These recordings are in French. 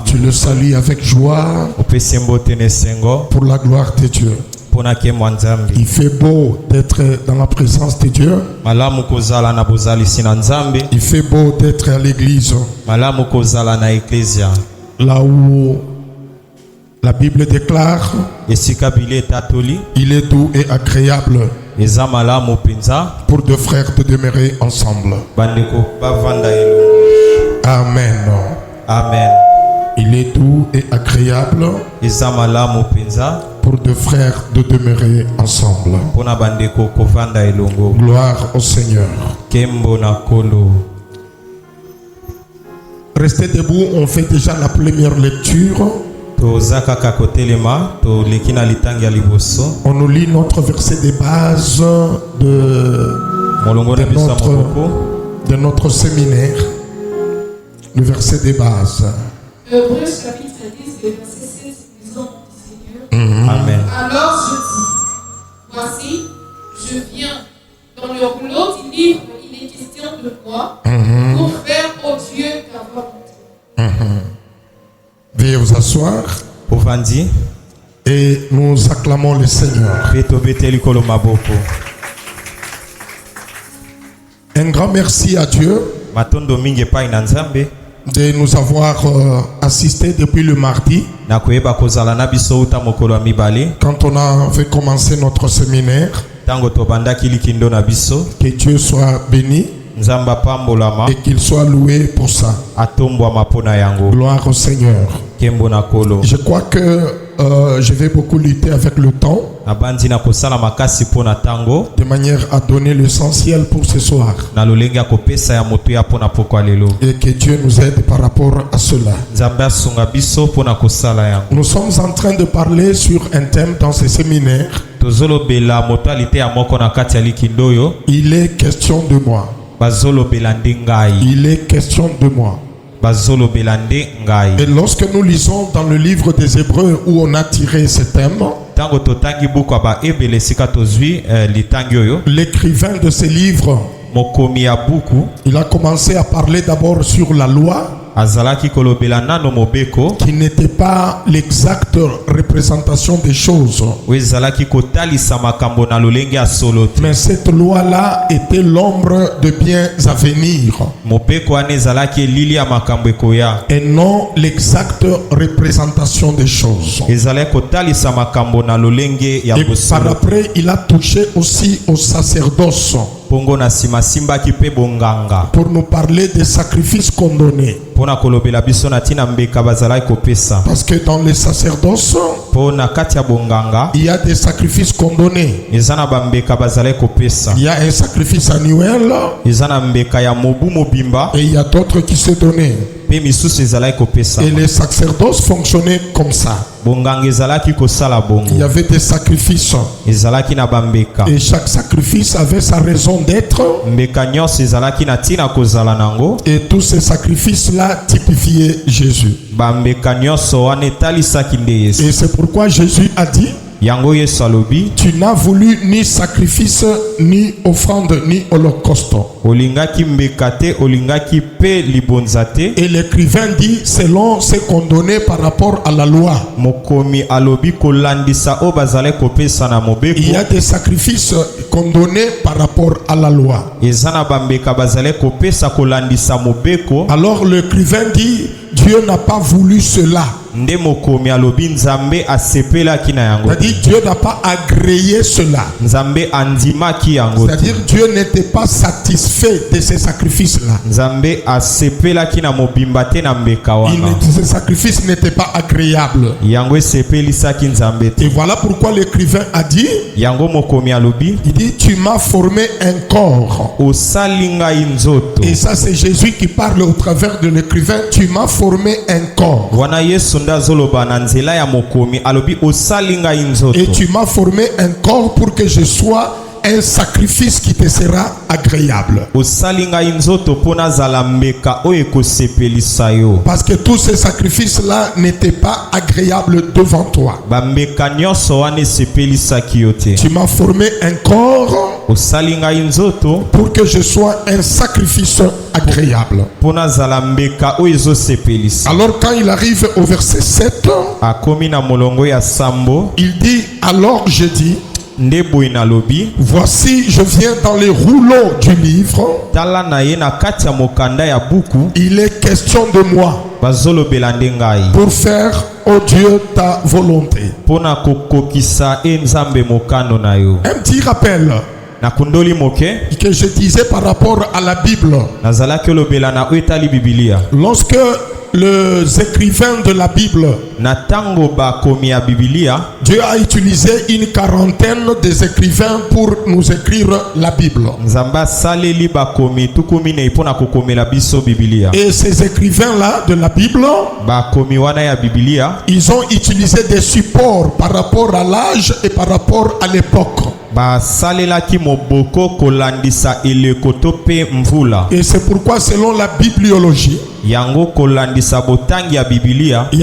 Tu le salues avec joie pour la gloire de Dieu. Il fait beau d'être dans la présence de Dieu. Il fait beau d'être à l'église. Là où la Bible déclare, il est doux et agréable pour deux frères de demeurer ensemble. Amen. Amen. Il est doux et agréable pour deux frères de demeurer ensemble. Gloire au Seigneur. Restez debout, on fait déjà la première lecture. On nous lit notre verset de base de notre séminaire. Le verset de base. Hébreux chapitre 10, verset 16, disons du Seigneur. Amen. Alors je dis, voici, je viens. Dans le rouleau du livre, il est question de moi pour faire au Dieu ta volonté. Veuillez vous asseoir et nous acclamons le Seigneur. Un grand merci à Dieu de nous avoir assisté depuis le mardi quand on avait commencé notre séminaire. Que Dieu soit béni et qu'il soit loué pour ça. Gloire au Seigneur. Je crois que je vais beaucoup lutter avec le temps de manière à donner l'essentiel pour ce soir. Et que Dieu nous aide par rapport à cela. Nous sommes en train de parler sur un thème dans ce séminaire. Il est question de moi. Il est question de moi. Et lorsque nous lisons dans le livre des Hébreux où on a tiré ce thème, l'écrivain de ce livre, il a commencé à parler d'abord sur la loi, qui n'était pas l'exacte représentation des choses. Mais cette loi-là était l'ombre de biens à venir et non l'exacte représentation des choses. Et par après, il a touché aussi au sacerdoce pour nous parler des sacrifices qu'on donnait. Parce que dans les sacerdoces, il y a des sacrifices qu'on donnait. Il y a un sacrifice annuel et il y a d'autres qui se donnaient. Et les sacerdoces fonctionnaient comme ça. Il y avait des sacrifices et chaque sacrifice avait sa raison d'être, et tous ces sacrifices-là typifiaient Jésus. Et c'est pourquoi Jésus a dit: tu n'as voulu ni sacrifice, ni offrande, ni holocauste. Et l'écrivain dit selon ce qu'on donnait par rapport à la loi. Il y a des sacrifices qu'on donnait par rapport à la loi. Alors l'écrivain dit: Dieu n'a pas voulu cela. C'est-à-dire Dieu n'a pas agréé cela. C'est-à-dire Dieu n'était pas satisfait de ces sacrifices-là. Ces sacrifices n'étaient pas agréables. Et voilà pourquoi l'écrivain a dit, il dit: tu m'as formé un corps. Et ça c'est Jésus qui parle au travers de l'écrivain. Tu m'as formé un corps. Et tu m'as formé un corps pour que je sois un sacrifice qui te sera agréable. Parce que tous ces sacrifices-là n'étaient pas agréables devant toi. Tu m'as formé un corps pour que je sois un sacrifice agréable. Alors quand il arrive au verset 7, il dit, alors je dis, voici je viens dans les rouleaux du livre, il est question de moi pour faire, ô Dieu, ta volonté. Un petit rappel que je disais par rapport à la Bible. Lorsque les écrivains de la Bible, Dieu a utilisé une quarantaine des écrivains pour nous écrire la Bible. Et ces écrivains-là de la Bible, ils ont utilisé des supports par rapport à l'âge et par rapport à l'époque. Et c'est pourquoi selon la bibliologie, il y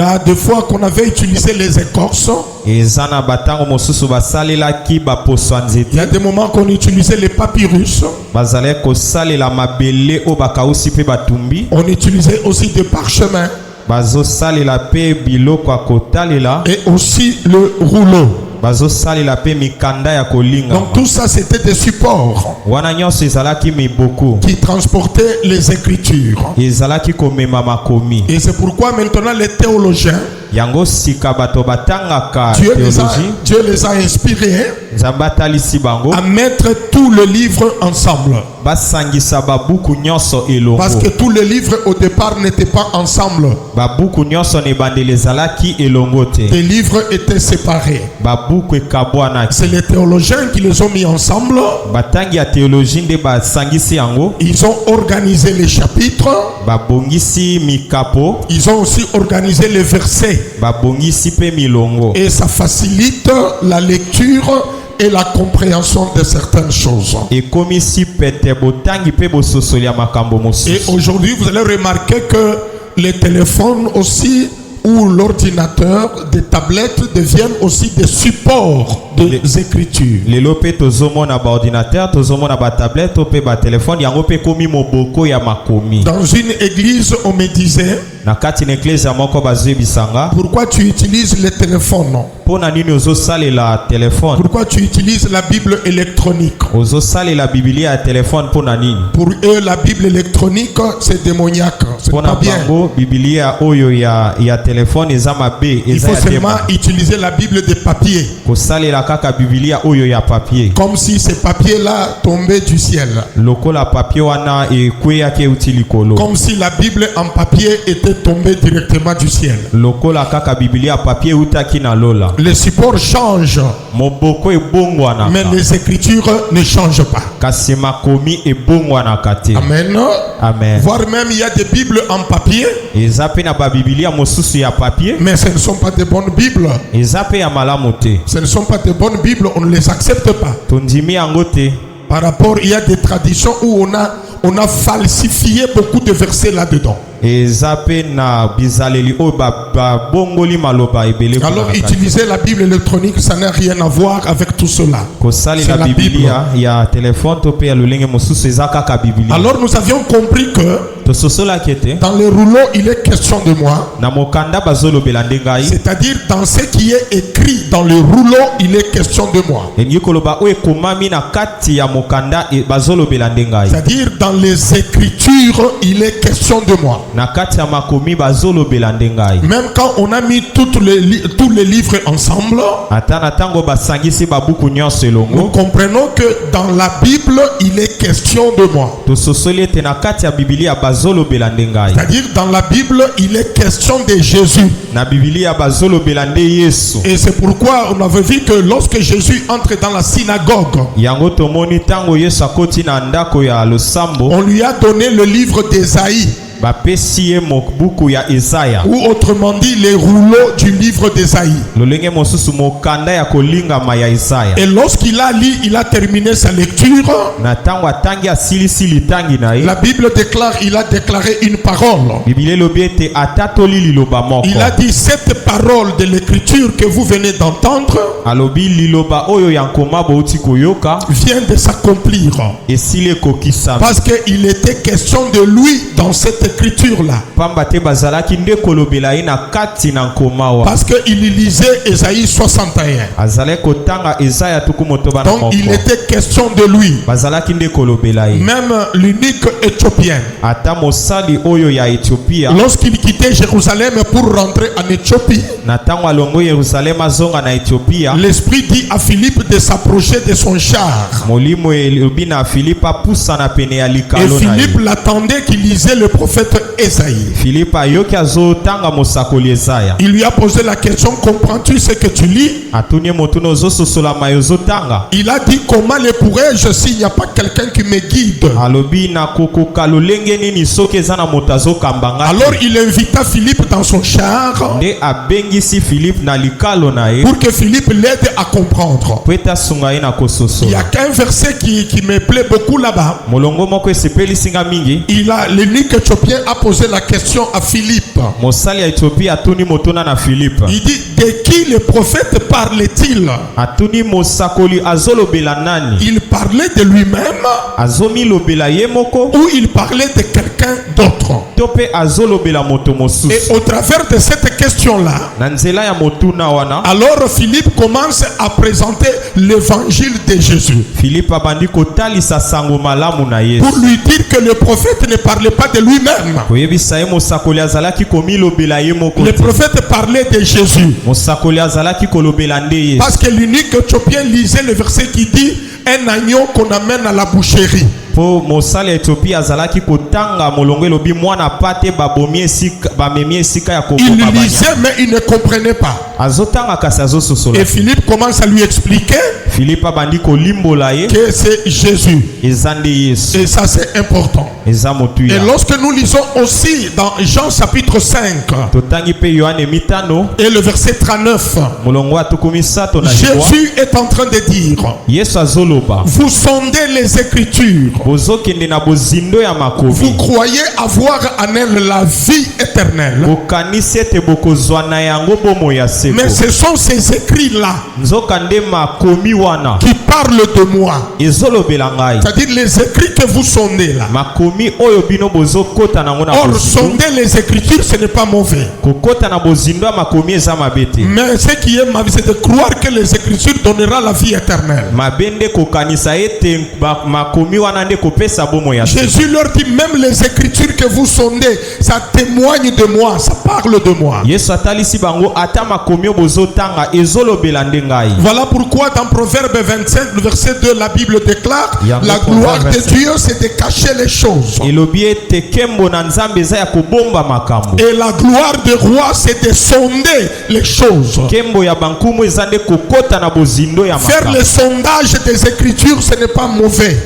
a des fois qu'on avait utilisé les écorces. Il y a des moments qu'on utilisait les papyrus. On utilisait aussi des parchemins. Et aussi le rouleau. Donc tout ça c'était des supports qui transportaient les écritures. Et c'est pourquoi maintenant les théologiens, Dieu les a inspirés à mettre tout le livre ensemble. Parce que tous les livres au départ n'étaient pas ensemble. Les livres étaient séparés. C'est les théologiens qui les ont mis ensemble. Ils ont organisé les chapitres. Ils ont aussi organisé les versets. Et ça facilite la lecture et la compréhension de certaines choses. Et aujourd'hui, vous allez remarquer que les téléphones aussi, ou l'ordinateur, des tablettes deviennent aussi des supports des écritures. Dans une église, on me disait, pourquoi tu utilises le téléphone? Pourquoi tu utilises la Bible électronique? Pour eux, la Bible électronique, c'est démoniaque. C'est pas bien. Il faut seulement utiliser la Bible de papier. Comme si ces papiers-là tombaient du ciel. Comme si la Bible en papier était tombée directement du ciel. Les supports changent, mais les écritures ne changent pas. Amen. Amen. Voire même il y a des Bibles en papier, mais ce ne sont pas des bonnes Bibles. Ce ne sont pas des bonnes Bibles, on ne les accepte pas. Par rapport, il y a des traditions où on a falsifié beaucoup de versets là-dedans. Alors utiliser la Bible électronique, ça n'a rien à voir avec tout cela. C'est la Bible. Alors nous avions compris que dans les rouleaux il est question de moi. C'est-à-dire dans ce qui est écrit dans le rouleau il est question de moi. C'est-à-dire dans les écritures il est question de moi. Même quand on a mis tous les livres ensemble, nous comprenons que dans la Bible il est question de moi. C'est-à-dire dans la Bible il est question de Jésus. Et c'est pourquoi on avait vu que lorsque Jésus entre dans la synagogue, on lui a donné le livre d'Ésaïe. ou autrement dit les rouleaux du livre d'Ésaïe. Et lorsqu'il a lu, il a terminé sa lecture. La Bible déclare, il a déclaré une parole. Il a dit, cette parole de l'écriture que vous venez d'entendre vient de s'accomplir. Parce qu'il était question de lui dans cette écriture-là. Parce qu'il lisait Ésaïe 61. Donc il était question de lui. Même l'unique Éthiopien, lorsqu'il quittait Jérusalem pour rentrer en Éthiopie, l'Esprit dit à Philippe de s'approcher de son char. Et Philippe l'attendait qu'il lisait le prophète Ésaïe. Il lui a posé la question, comprends-tu ce que tu lis? Il a dit, comment le pourrais-je s'il n'y a pas quelqu'un qui me guide? Alors il invita Philippe dans son char pour que Philippe l'aide à comprendre. Il y a qu'un verset qui me plaît beaucoup là-bas. L'unique Éthiopien a posé la question à Philippe. Il dit, de qui le prophète parlait-il? Il parlait de lui-même ou il parlait de quelqu'un d'autre? Et au travers de cette question-là, alors Philippe commence à présenter l'évangile de Jésus. Pour lui dire que le prophète ne parlait pas de lui-même. Le prophète parlait de Jésus. Parce que l'unique Éthiopien lisait le verset qui dit un agneau qu'on amène à la boucherie. Il lisait mais il ne comprenait pas. Et Philippe commence à lui expliquer que c'est Jésus. Et ça c'est important. Et lorsque nous lisons aussi dans Jean chapitre 5 et le verset 39, Jésus est en train de dire, vous sondez les Écritures, vous croyez avoir en elle la vie éternelle, mais ce sont ces écrits-là qui parlent de moi. C'est-à-dire les écrits que vous sondez là. Or, sonder les Écritures, ce n'est pas mauvais. Mais ce qui est mauvais, c'est de croire que les Écritures donneront la vie éternelle. Jésus leur dit, même les Écritures que vous sondez, ça témoigne de moi, ça parle de moi. Voilà pourquoi dans Proverbe 25, le verset 2, la Bible déclare, la gloire de Dieu, c'est de cacher les choses. Et la gloire du roi, c'est de sonder les choses. Faire le sondage des Écritures, ce n'est pas mauvais.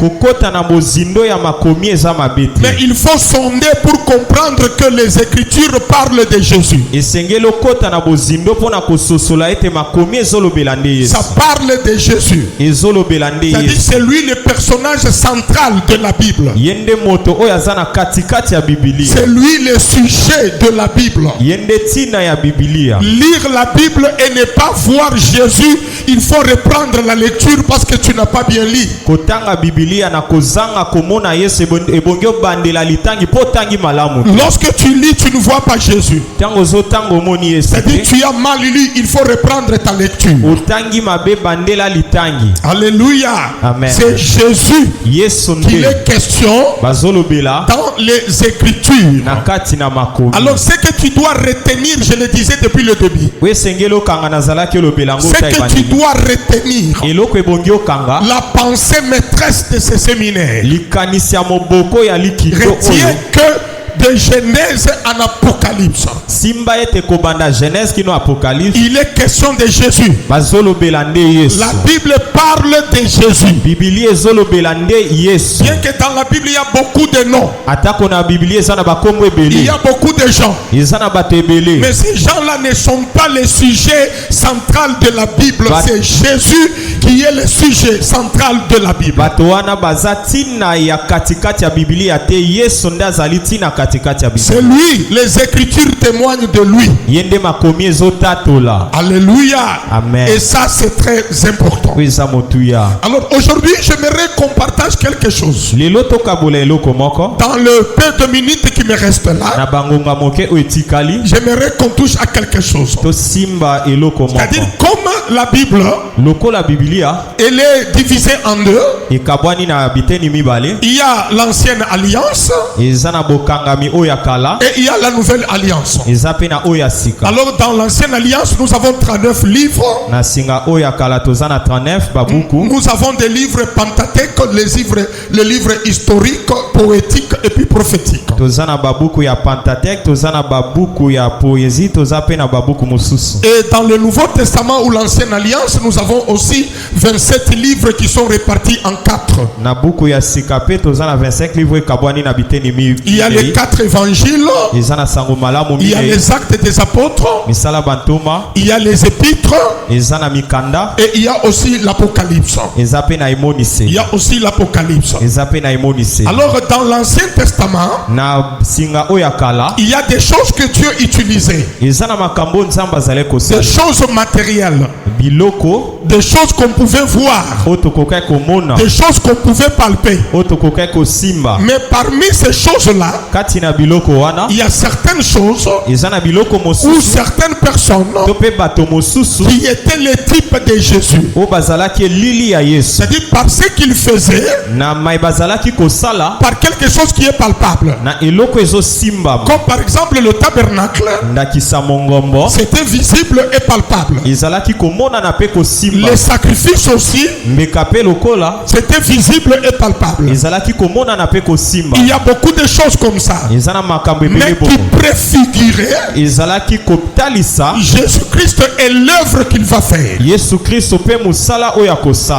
Mais il faut sonder pour comprendre que les Écritures parlent de Jésus. Ça parle de Jésus. C'est-à-dire c'est lui le personnage central de la Bible. C'est lui le sujet de la Bible. Lire la Bible et ne pas voir Jésus, il faut reprendre la lecture parce que tu n'as pas bien lu. Lorsque tu lis, tu ne vois pas Jésus. C'est-à-dire tu as mal lu, il faut reprendre ta lecture. Alléluia. C'est Jésus qu'il est question dans les Écritures. Alors ce que tu dois retenir, je le disais depuis le début, ce que tu dois retenir, la pensée maîtresse de ce séminaire, retiens que de Genèse en Apocalypse, Il est question de Jésus. La Bible parle de Jésus. Bien que dans la Bible il y a beaucoup de noms, il y a beaucoup de gens, mais ces gens-là ne sont pas le sujet central de la Bible. C'est Jésus qui est le sujet central de la Bible. C'est lui, les Écritures témoignent de lui. Alléluia. Amen. Et ça c'est très important. Alors aujourd'hui j'aimerais qu'on partage quelque chose. Dans le peu de minutes qui me reste là, j'aimerais qu'on touche à quelque chose. C'est-à-dire comme la Bible, elle est divisée en deux. Il y a l'ancienne alliance et il y a la nouvelle alliance. Alors dans l'ancienne alliance nous avons 39 livres. Nous avons des livres Pentateuque, les livres historiques, poétiques et puis prophétiques. Et dans le Nouveau Testament ou l'Ancienne Alliance, nous avons aussi 27 livres qui sont répartis en 4. Il y a les 4 évangiles, il y a les actes des apôtres, il y a les épîtres, et il y a aussi l'Apocalypse. Il y a aussi l'Apocalypse. Alors dans l'Ancien Testament, il y a des choses que Dieu utilisait, des choses matérielles, des choses qu'on pouvait voir, des choses qu'on pouvait palper. Mais parmi ces choses-là, il y a certaines choses ou certaines personnes qui étaient les types de Jésus. C'est-à-dire par ce qu'il faisait, par quelque chose qui est palpable. Comme par exemple le tabernacle, c'était visible et palpable. Les sacrifices aussi, c'était visible et palpable. Il y a beaucoup de choses comme ça, mais qui préfiguraient Jésus-Christ et l'œuvre qu'il va faire.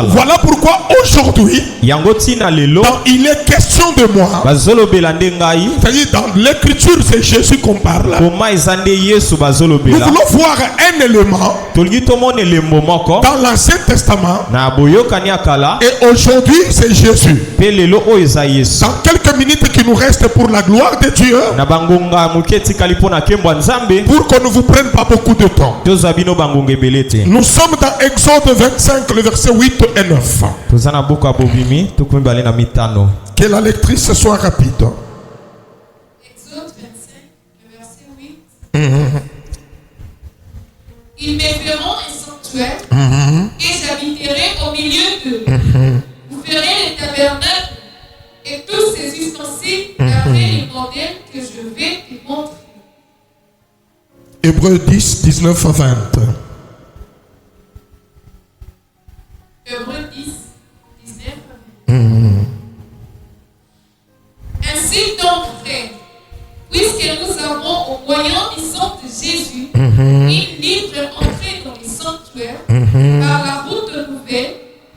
Voilà pourquoi aujourd'hui, il est question de moi. C'est-à-dire dans l'écriture, c'est Jésus qu'on parle. Nous voulons voir un élément dans l'Ancien Testament, et aujourd'hui c'est Jésus. Dans quelques minutes qui nous restent pour la gloire de Dieu, pour qu'on ne vous prenne pas beaucoup de temps, nous sommes dans Exode 25, le verset 8 et 9. Que la lectrice soit rapide. Exode 25, le verset 8. Ils me feront un sanctuaire et j'habiterai au milieu d'eux. Vous ferez les tabernacles et tous ces ustensiles d'après les modèles que je vais te montrer. Hébreux 10, 19 à 20. Hébreux 10, 19 à 20. Ainsi donc, frères, puisque nous avons au moyen du sang de Jésus une libre entrée dans les sanctuaires par la route nouvelle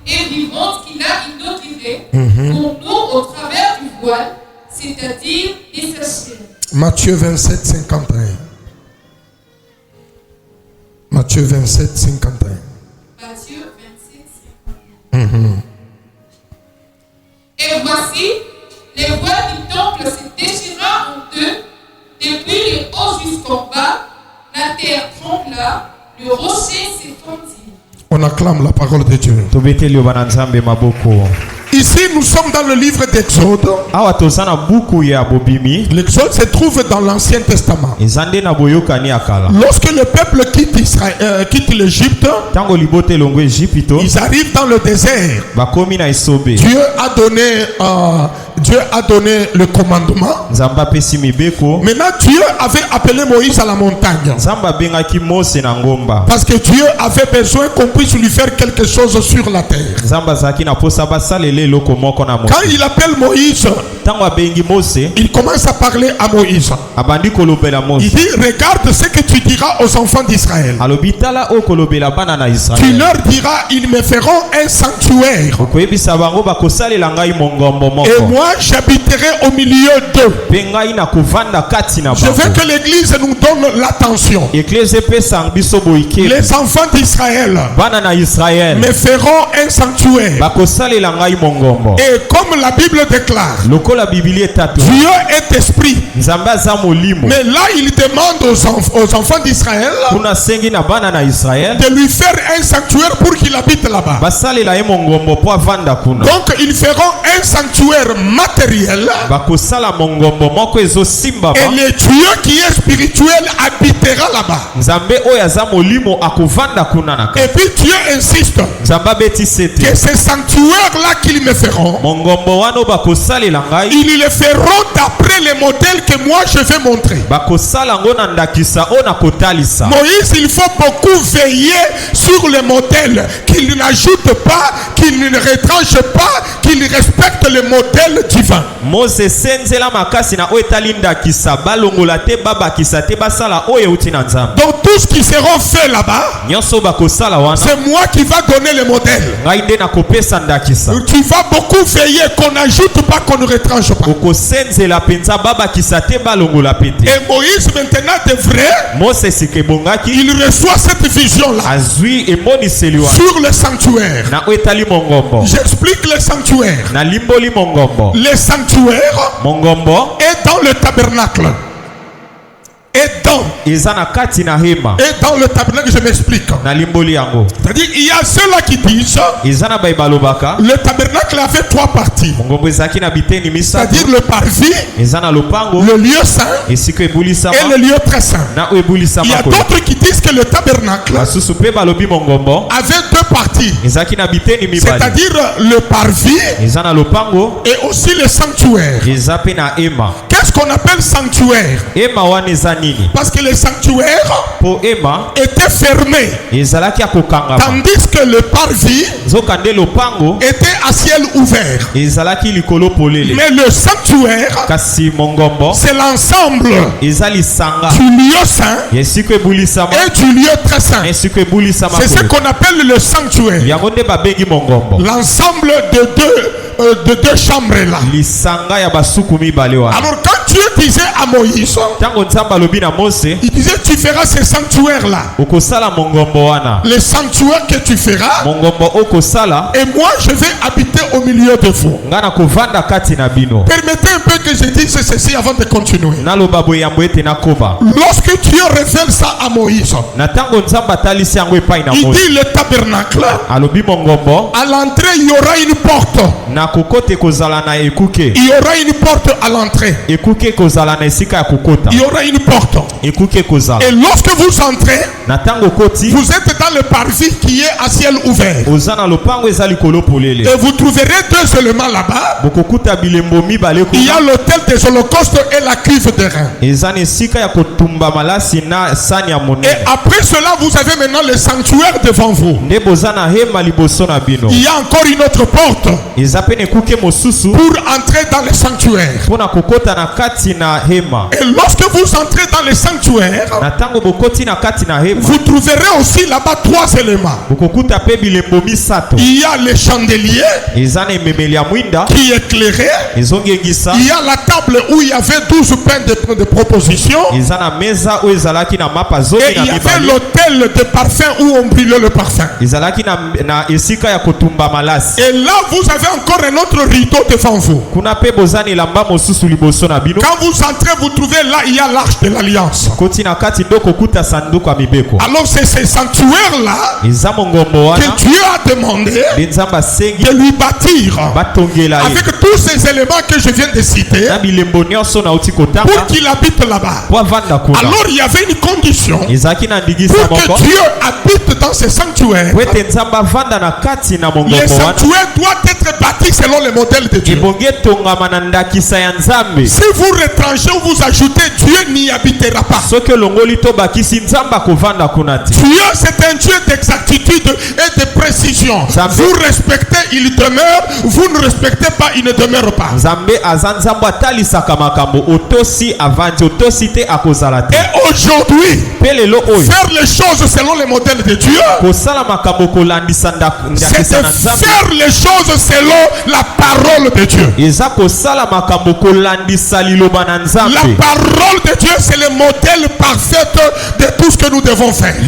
et vivante qu'il a inaugurée pour nous au travers du voile, c'est-à-dire de sa chair. Matthieu 27, 51. Matthieu 27, 51. Matthieu 27, 51. Et voici, les voiles du temple se déchira en deux, depuis les hauts jusqu'en bas, la terre trembla, le rocher s'étendit. On acclame la parole de Dieu. Ici, nous sommes dans le livre d'Exode. L'Exode se trouve dans l'Ancien Testament. Lorsque le peuple quitte l'Égypte, ils arrivent dans le désert. Dieu a donné Dieu a donné le commandement. Maintenant Dieu avait appelé Moïse à la montagne. Parce que Dieu avait besoin qu'on puisse lui faire quelque chose sur la terre. Quand il appelle Moïse, il commence à parler à Moïse. Il dit, regarde ce que tu diras aux enfants d'Israël. Tu leur diras, ils me feront un sanctuaire. Et moi, j'habiterai au milieu d'eux. Je veux que l'église nous donne l'attention. Les enfants d'Israël me feront un sanctuaire. Et comme la Bible déclare, Dieu est esprit. Mais là, il demande aux enfants d'Israël de lui faire un sanctuaire pour qu'il habite là-bas. Donc, ils feront un sanctuaire matériel. Et le Dieu qui est spirituel habitera là-bas. Et puis Dieu insiste que ces sanctuaires-là qu'ils me feront, ils le feront d'après les modèles que moi je vais montrer. Moïse, il faut beaucoup veiller sur les modèles, qu'il n'ajoute pas, qu'il ne retranche pas, qu'il respecte le modèle divin. Donc tout ce qui sera fait là-bas, c'est moi qui va donner le modèle. Tu vas beaucoup veiller qu'on n'ajoute pas, qu'on ne retranche pas. Et Moïse maintenant devrait, il reçoit cette vision-là sur le sanctuaire. J'explique le sanctuaire. Le sanctuaire est dans le tabernacle. Et dans le tabernacle, je m'explique. C'est-à-dire, il y a ceux-là qui disent le tabernacle avait 3 parties. C'est-à-dire le parvis, le lieu saint et le lieu très saint. Il y a d'autres qui disent que le tabernacle avait 2 parties. C'est-à-dire le parvis et aussi le sanctuaire. Qu'est-ce qu'on appelle sanctuaire? Parce que le sanctuaire était fermé, tandis que le parvis était à ciel ouvert. Mais le sanctuaire, c'est l'ensemble du lieu saint et du lieu très saint. C'est ce qu'on appelle le sanctuaire. L'ensemble de deux chambres là. Alors quand Dieu disait à Moïse, il disait, tu feras ce sanctuaire là. Le sanctuaire que tu feras, et moi je vais habiter au milieu de vous. Permettez un peu que je dise ceci avant de continuer. Lorsque Dieu révèle ça à Moïse, il dit le tabernacle, à l'entrée il y aura une porte. Il y aura une porte à l'entrée. Il y aura une porte. Et lorsque vous entrez, vous êtes dans le parvis qui est à ciel ouvert. Et vous trouverez 2 éléments là-bas. Il y a l'autel des holocaustes et la cuve de rein. Et après cela, vous avez maintenant le sanctuaire devant vous. Il y a encore une autre porte pour entrer dans le sanctuaire. Et lorsque vous entrez dans le sanctuaire, vous trouverez aussi là-bas 3 éléments. Il y a le chandelier qui éclairait. Il y a la table où il y avait 12 pains de proposition. Et il y avait l'autel de parfum où on brûlait le parfum. Et là, vous avez encore un autre rideau devant vous. Quand vous entrez, vous trouvez là, il y a l'arche de l'alliance. Alors c'est ce sanctuaire-là que Dieu a demandé de lui bâtir avec tous ces éléments que je viens de nécessité pour qu'il habite là-bas. Alors il y avait une condition pour que Dieu habite dans ce sanctuaire. Le sanctuaire doit être bâti selon le modèle de Dieu. Si vous retranchez ou vous ajoutez, Dieu n'y habitera pas. Dieu, c'est un Dieu d'exactitude et de précision. Vous respectez, il demeure. Vous ne respectez pas, il ne demeure pas. Et aujourd'hui, faire les choses selon le modèle de Dieu, c'est de faire les choses selon la parole de Dieu. La parole de Dieu, c'est le modèle parfait de tout ce que nous devons faire. Si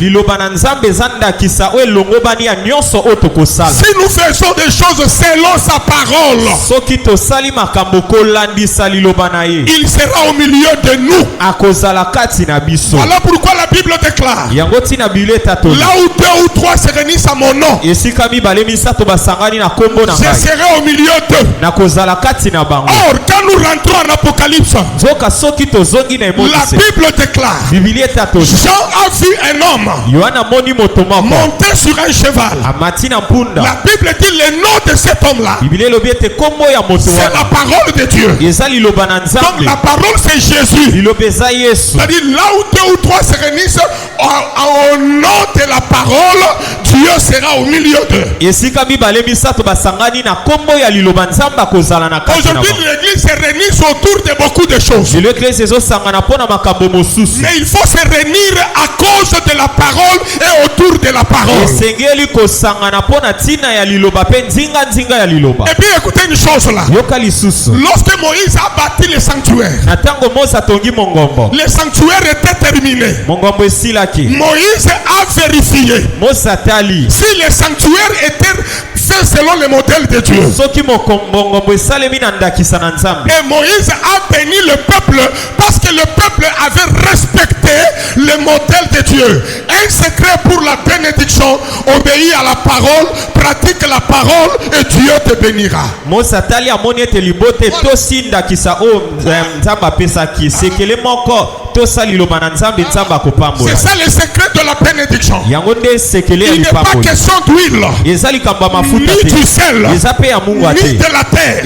nous faisons des choses selon sa parole, il sera au milieu de nous. Voilà pourquoi la Bible déclare: là où 2 ou 3 se réunissent à mon nom, je serai au milieu d'eux. Or, quand nous rentrons en Apocalypse, la Bible déclare: Jean a vu un homme monter sur un cheval. La Bible dit le nom de cet homme-là, c'est la parole de Dieu. Donc la parole, c'est Jésus. C'est-à-dire là où 2 ou 3 se réunissent au nom de la parole, Dieu sera au milieu d'eux. Aujourd'hui, l'église se réunit autour de beaucoup de choses. Mais il faut se réunir à cause de la parole et autour de la parole. Et puis écoutez une chose là. Lorsque Moïse a bâti le sanctuaire, le sanctuaire était terminé. Moïse a vérifié si le sanctuaire était fait selon le modèle de Dieu. Et Moïse a béni le peuple parce que le peuple avait respecté le modèle de Dieu. Un secret pour la bénédiction: obéis à la parole, pratique la parole et Dieu te bénira. C'est ça le secret de la bénédiction. Il n'est pas question d'huile, ni du sel, ni de la terre.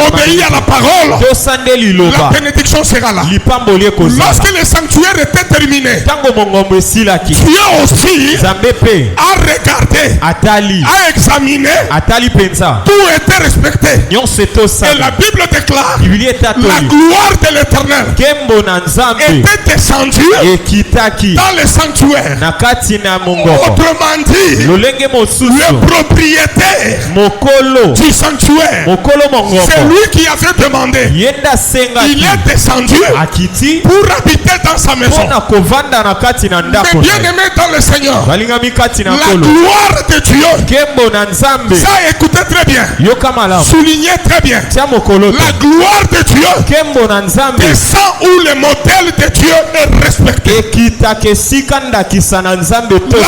Obéis à la parole, la bénédiction sera là. Lorsque le sanctuaire était terminé, Dieu aussi a regardé, a examiné, tout était respecté. Et la Bible déclare: la gloire de l'Éternel était descendue dans le sanctuaire. Autrement dit, le propriétaire du sanctuaire, c'est lui qui avait demandé. Il est descendu pour habiter dans sa maison. Mais bien aimé dans le Seigneur, la gloire de Dieu, ça écoutez très bien, soulignez très bien, la gloire de Dieu descend où le modèle de Dieu est respecté. La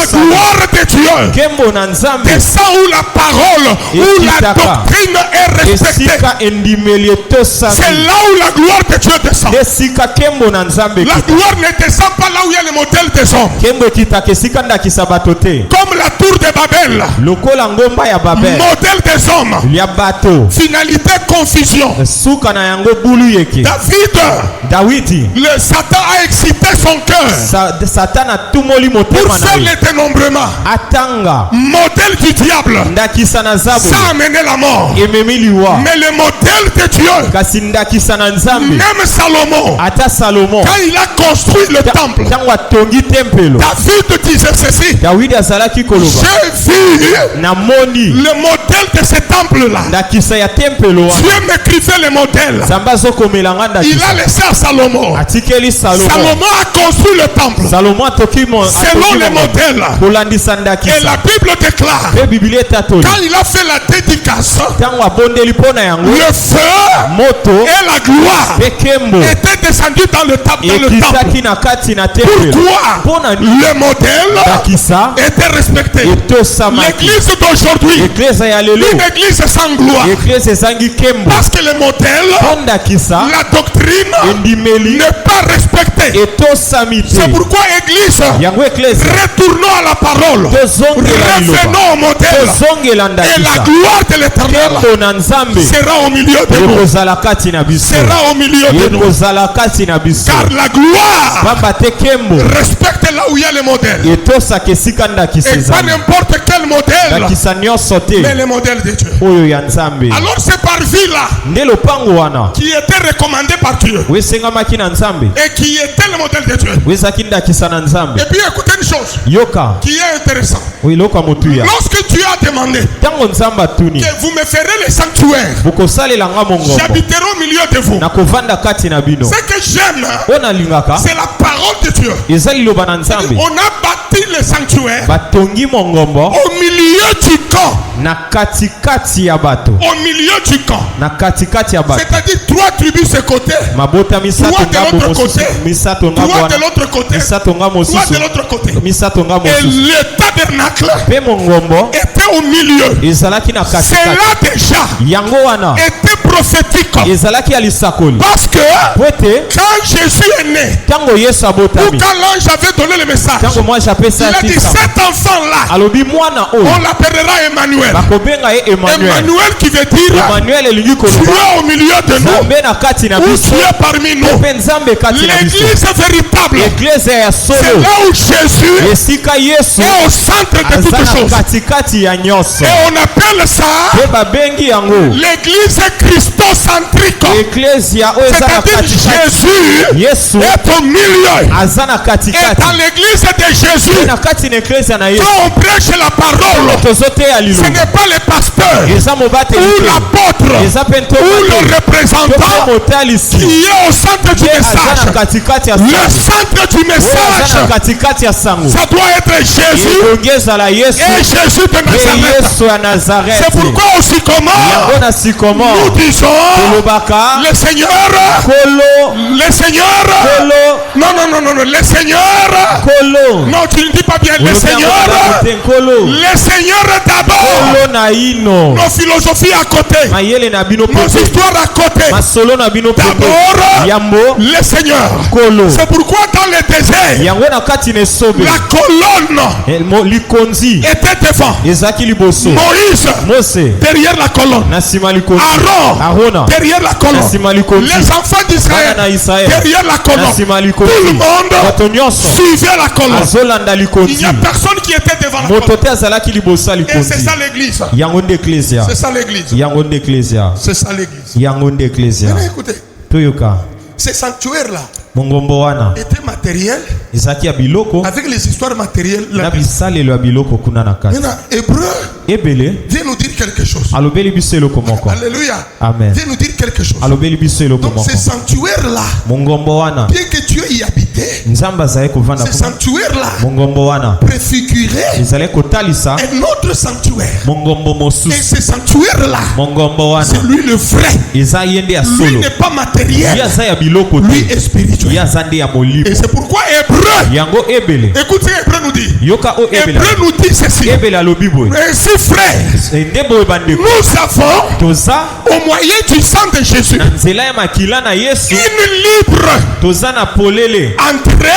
gloire de Dieu descend où la parole, où la doctrine est respectée. C'est là où la gloire de Dieu descend. La gloire ne descend pas là où il y a le modèle des hommes. Comme la tour de Babel, modèle des hommes, finalité confusion. David, le Satan a excité son cœur pour faire le dénombrement. Modèle du diable, ça a amené la mort. Mais le modèle de Dieu, même Salomon, quand il a construit le temple, David disait ceci: j'ai vu le modèle de ce temple-là. Dieu m'écrivait le modèle. Il a laissé à Salomon. Salomon a construit le temple selon le modèle. Et la Bible déclare, quand il a fait la dédicace, le feu et la gloire étaient descendus dans le temple. Pourquoi? Le modèle était respecté respectée. L'église d'aujourd'hui, une église sans gloire. Parce que le modèle, la doctrine n'est pas respectée. C'est pourquoi église, retournons à la parole. Revenons au modèle. Et la gloire de l'Éternel sera au milieu de nous. Sera au milieu de nous. Car la gloire respecte là où il y a le modèle. Et pas n'importe quel modèle, mais le modèle de Dieu. Alors c'est par vie là qui était recommandé par Dieu et qui était le modèle de Dieu. Et puis écoutez une chose qui est intéressante. Lorsque Dieu a demandé que vous me ferez le sanctuaire, j'habiterai au milieu de vous. Ce que j'aime, c'est la parole de Dieu. On a bâti le sanctuaire au milieu du camp. Au milieu du camp. C'est-à-dire 3 tribus de ce côté, 3 de l'autre côté, 3 de l'autre côté, 3 de l'autre côté. Et le tabernacle était au milieu. Cela déjà était prophétique. Parce que quand Jésus est né, ou quand l'ange avait donné le message, il a dit cet enfant-là, on l'appellera Emmanuel. Emmanuel qui veut dire tu es au milieu de nous, ou tu es parmi nous. L'église véritable, c'est là où Jésus est au centre de toutes choses. Et on appelle ça l'église christocentrique. C'est-à-dire Jésus est au milieu. Et dans l'église de Jésus, quand on prêche la parole, ce n'est pas le pasteur ou l'apôtre ou le représentant qui est au centre du message. Le centre du message, ça doit être Jésus et Jésus de Nazareth. C'est pourquoi aussi comment nous disons le Seigneur, le Seigneur, non, le Seigneur, non, tu ne dis pas bien le Seigneur d'abord. Nos philosophies à côté, nos histoires à côté, d'abord le Seigneur. C'est pourquoi dans le désert, la colonne était devant, Moïse derrière la colonne, Aaron derrière la colonne, les enfants d'Israël derrière la colonne, tout le monde suivait la colonne. Il n'y a personne qui était devant la colonne. Et c'est ça l'église. C'est ça l'église. C'est ça l'église. Maintenant écoutez, ce sanctuaire-là était matériel avec les histoires matérielles. Maintenant, Hébreu vient nous dire quelque chose. Alléluia. Amen. Vient nous dire quelque chose. Donc ce sanctuaire-là, bien que Dieu y habitait, ce sanctuaire-là préfigurait un autre sanctuaire. Et ce sanctuaire-là, c'est lui le vrai. Lui n'est pas matériel, lui est spirituel. Et c'est pourquoi Hébreu, écoutez, Hébreu nous dit, Hébreu nous dit ceci. Ainsi frère, nous avons au moyen du sang de Jésus une libre entrée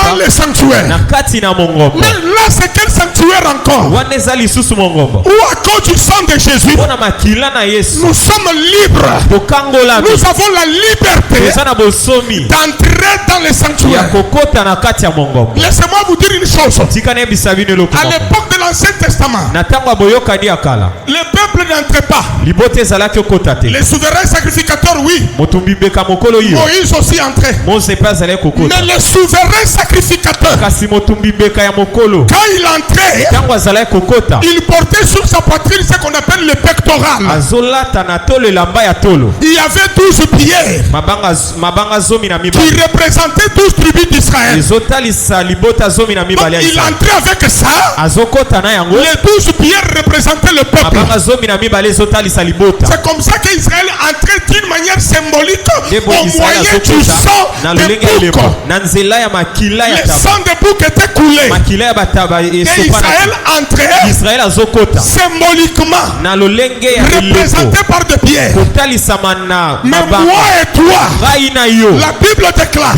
dans le sanctuaire. Mais là c'est quel sanctuaire encore? Ou à cause du sang de Jésus, nous sommes libres. Nous avons la liberté d'entrer dans le sanctuaire. Laissez-moi vous dire une chose. À l'époque de l'Ancien Testament, le peuple n'entrait pas. Les souverains sacrificateurs, oui. Moïse aussi entrait. Mais le souverain sacrificateur, quand il entrait, il portait sur sa poitrine ce qu'on appelle le pectoral. Il y avait 12 pierres qui représentaient 12 tribus d'Israël. Donc il entrait avec ça 12 pierres représentaient le peuple. C'est comme ça qu'Israël entrait d'une manière symbolique au moyen du sang des boucs. Le sang des boucs était coulé. Et Israël entrait symboliquement représenté par des pierres. Mais moi et toi, la Bible déclare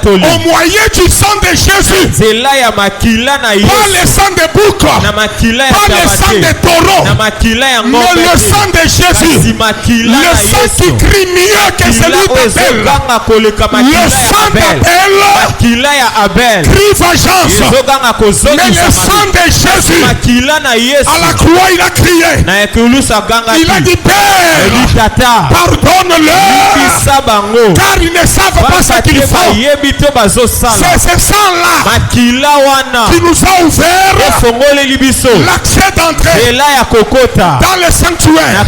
au moyen du sang de Jésus, pas le sang des boucs, pas le sang des taureaux, mais le sang de Jésus, le sang qui crie mieux que celui d'Abel. Le sang d'Abel crie vengeance, mais le sang de Jésus, à la croix il a crié, il a dit Père, pardonne-leur car ils ne savent pas ce qu'ils font. C'est ce sang-là qui nous a ouvert l'accès d'entrée dans le sanctuaire.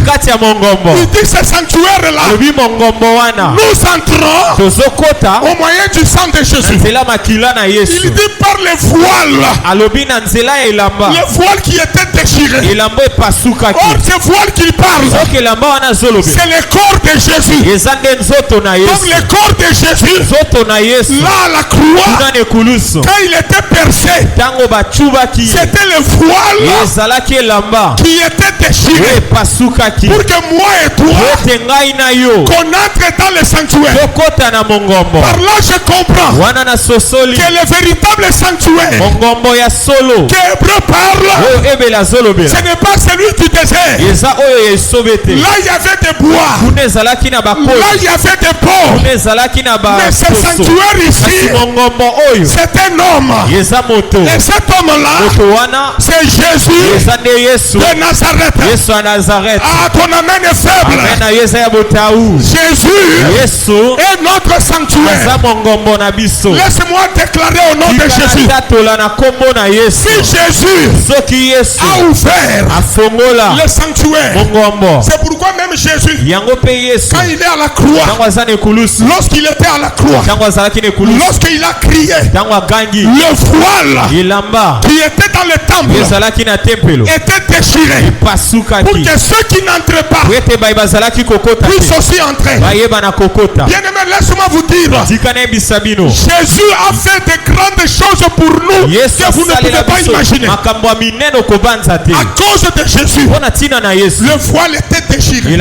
Il dit ce sanctuaire-là, nous entrons au moyen du sang de Jésus. Il dit par le voile qui était déchiré. Or ce voile qu'il parle, c'est le corps de Jésus. Donc le corps de Jésus, là à la croix, quand il était percé, c'était le voile qui était déchiré pour que moi et toi qu'on entre dans le sanctuaire. Par là je comprends que le véritable sanctuaire qu'Hébreu parle, ce n'est pas celui du désert. Là il y avait des bois, là il y avait des porcs, mais ce sanctuaire ici, c'est un homme. Et cet homme-là, c'est Jésus de Nazareth. Ah, ton amen est faible. Jésus est notre sanctuaire. Laisse-moi déclarer au nom de Jésus, si Jésus a ouvert le sanctuaire, c'est pourquoi même Jésus, quand il est à la croix, lorsqu'il était à la croix, lorsqu'il a crié, le voile qui était dans le temple était déchiré pour que ceux qui n'entrent pas puissent aussi entrer. Bien-aimés, laisse-moi vous dire, Jésus a fait de grandes choses pour nous que vous ne pouvez pas imaginer. À cause de Jésus, le voile était déchiré.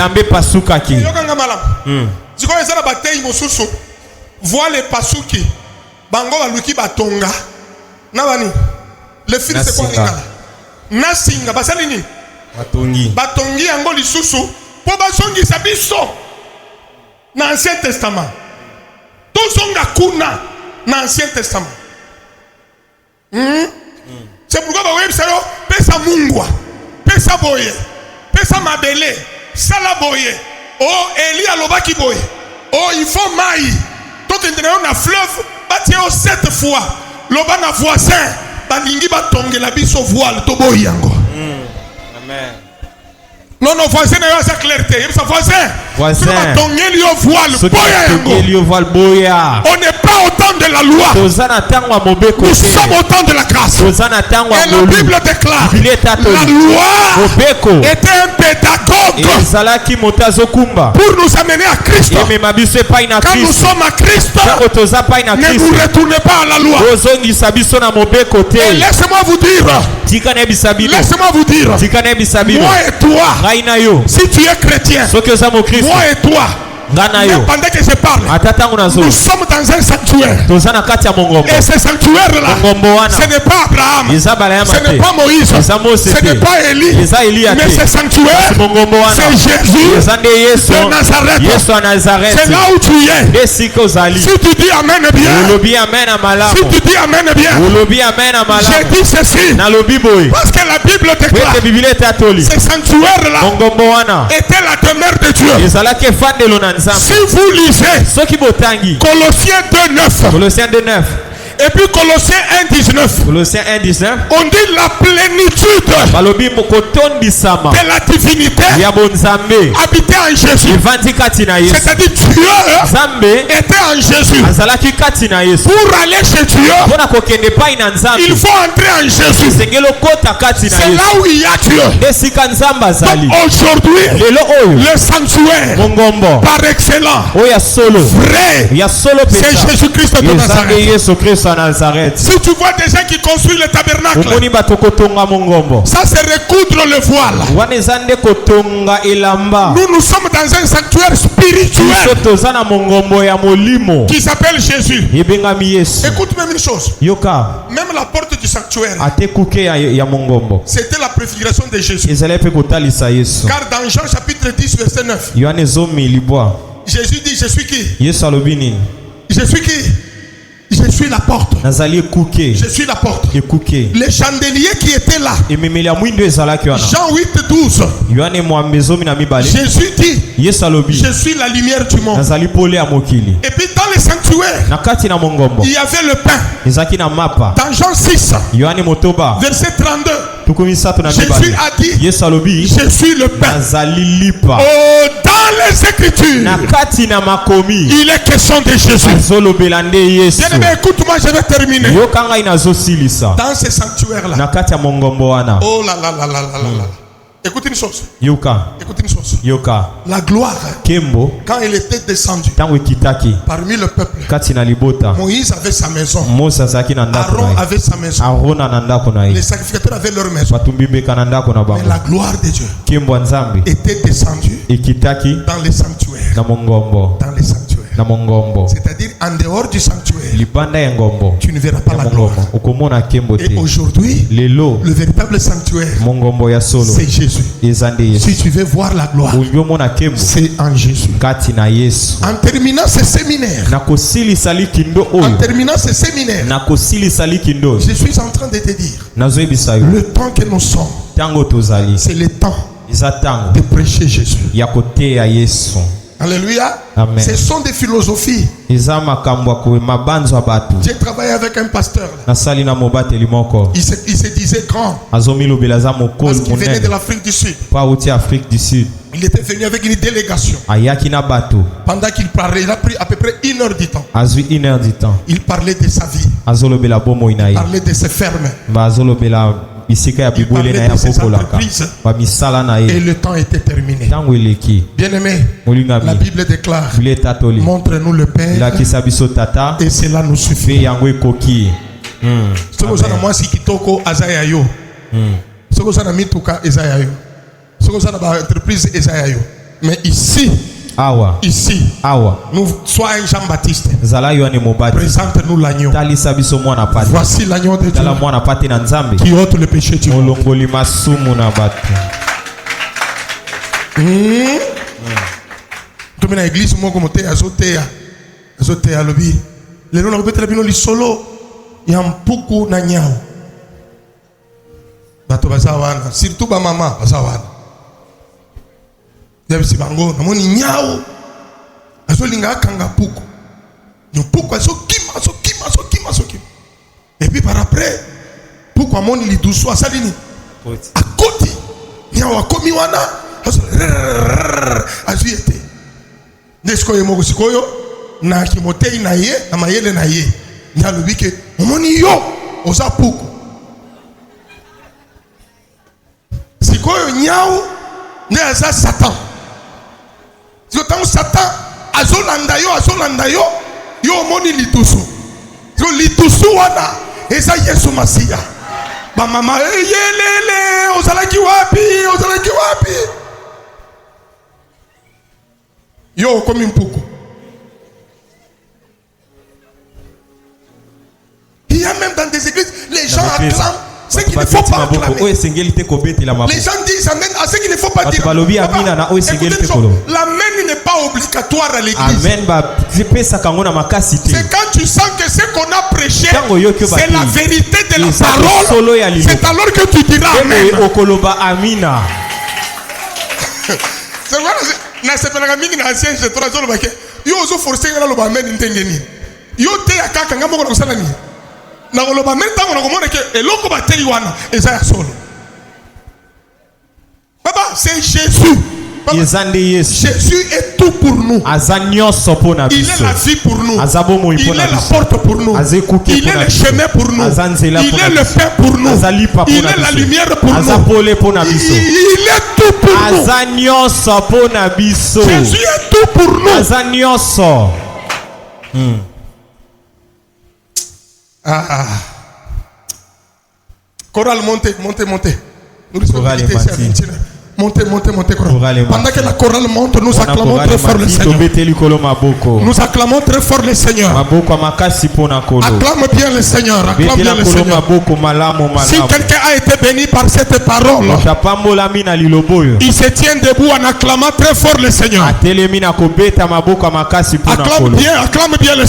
Voile pasuki bango baluki batonga nabani le fil c'est quoi nasinga basali ni batongi yango lisusu po basongisa biso na Ancien Testament tozonga kuna na Ancien Testament. C'est pourquoi bawebisa yo pesa mungwa pesa boye pesa mabele sala boye oh Eli alobaki boye oh il faut maï. Donc il y a un fleuve, bâti 7 fois. L'oba na voisin, balingi batonge la biso voile tobo yango. Amen. Non, non, voisin n'a pas sa clarté. Il sa voisin. Voisin. On n'est pas au temps de la loi. Nous sommes au temps de la grâce. Et la Bible déclare la loi était un pédagogue pour nous amener à Christ. Quand nous sommes à Christ, ne nous retournez pas à la loi. Et laissez-moi vous dire, moi et toi, si tu es chrétien, moi et toi, pendant que je parle, nous sommes dans un sanctuaire. Et ce sanctuaire-là, ce n'est pas Abraham, ce n'est pas Moïse, ce n'est pas Élie, mais ce sanctuaire, c'est Jésus de Nazareth. C'est là où tu es. Si tu dis Amen bien, si tu dis Amen bien, j'ai dit ceci, parce que la Bible déclare, ce sanctuaire-là était la demeure de Dieu. Si vous lisez Colossiens 2:9, Et puis Colossiens 1:19. Colossiens 1:19. On dit la plénitude de la divinité habitait en Jésus. C'est-à-dire Dieu était en Jésus. Pour aller chez Dieu, il faut entrer en Jésus. C'est là où il y a Dieu. Donc aujourd'hui, le sanctuaire par excellence, vrai, c'est Jésus-Christ de Nazareth. Si tu vois des gens qui construisent le tabernacle, ça c'est recoudre le voile. Nous sommes dans un sanctuaire spirituel qui s'appelle Jésus. Écoute même une chose. Même la porte du sanctuaire, c'était la préfiguration de Jésus. Car dans Jean chapitre 10 verset 9, Jésus dit: je suis qui? Je suis qui? Je suis la porte. Je suis la porte. Les chandeliers qui étaient là, Jean 8:12, Jésus dit: je suis la lumière du monde. Et puis dans le sanctuaire, il y avait le pain. Dans Jean 6 verset 32, Jésus a dit: je suis le pain. Oh, dans les Écritures, il est question de Jésus. Bien-aimé, écoute-moi, je vais terminer. Dans ce sanctuaire-là, oh là là là là là là. Écoute une chose. Écoute une chose. La gloire, quand elle était descendue parmi le peuple, Moïse avait sa maison, Aaron avait sa maison, les sacrificateurs avaient leur maison. Mais la gloire de Dieu était descendue dans les sanctuaires. Dans les sanctuaires. C'est-à-dire en dehors du sanctuaire, tu ne verras pas la gloire. Et aujourd'hui, le véritable sanctuaire, c'est Jésus. Si tu veux voir la gloire, c'est en Jésus. En terminant ce séminaire, je suis en train de te dire, le temps que nous sommes, c'est le temps de prêcher Jésus. Alléluia. Amen. Ce sont des philosophies. J'ai travaillé avec un pasteur. Il se disait grand parce qu'il venait de l'Afrique du Sud. Il était venu avec une délégation. Pendant qu'il parlait, il a pris à peu près 1 heure du temps. Il parlait de sa vie. Il parlait de ses fermes. Il parlait de ses entreprises. Et le temps était terminé. Bien-aimé, la Bible déclare: montre-nous le Père et cela nous suffit. Mais ici, nous soyons Jean-Baptiste. Présente-nous l'agneau. Voici l'agneau de Dieu qui ôte le péché du monde. Dans l'église, moi, comme tu es azotea lobby. Les noms de la li solo, il y a un poukou na nyao. Bato bazawana, surtout ba mama bazawana. Yabisi bango, na moni nyao. Azo linga kanga poukou. Nyo poukou azo kima. Et puis par après, poukou amoni li douso asalini. A koti, nyao akomi wana. Azo yete. Nesko yemoko sikoyo na kimotei na ye na mayele na ye nyalubike omoni yo oza puku sikoyo nyao ne aza Satan. Siko tango Satan azolanda yo yo omoni litusu. Siko litusu wana eza Yesu Masiya. Ba mama yelele ozalaki wapi yo comme un pouco. Il y a même dans des églises, les gens acclament ce qu'il ne faut pas acclamer. Les gens disent amen à ce qu'il ne faut pas dire. Écoutez, l'amen n'est pas obligatoire à l'église. C'est quand tu sens que ce qu'on a prêché, c'est la vérité de la parole. C'est alors que tu diras amen. C'est vrai. Na sepelaka mingi na ancien je trois jours bake yo ozo forcer ngala loba men ndengeni yo te akaka ngamo ko kusala ni Na koloba meta on a que eloko bateli wana eza ya solo. Papa, c'est Jésus. Papa, Jésus est tout pour nous. Il est la vie pour nous. Il est la porte pour nous. Il est le chemin pour nous. Il est le pain pour nous. Il est la lumière pour nous. Il est tout pour nous. Jésus est tout pour nous. Chorale, montez. Nous risquons de quitter ici à 21h. Montez. Pendant que la chorale monte, nous acclamons très fort le Seigneur. Nous acclamons très fort le Seigneur. Acclame bien le Seigneur. Si quelqu'un a été béni par cette parole, il se tient debout en acclamant très fort le Seigneur. Acclame bien le Seigneur.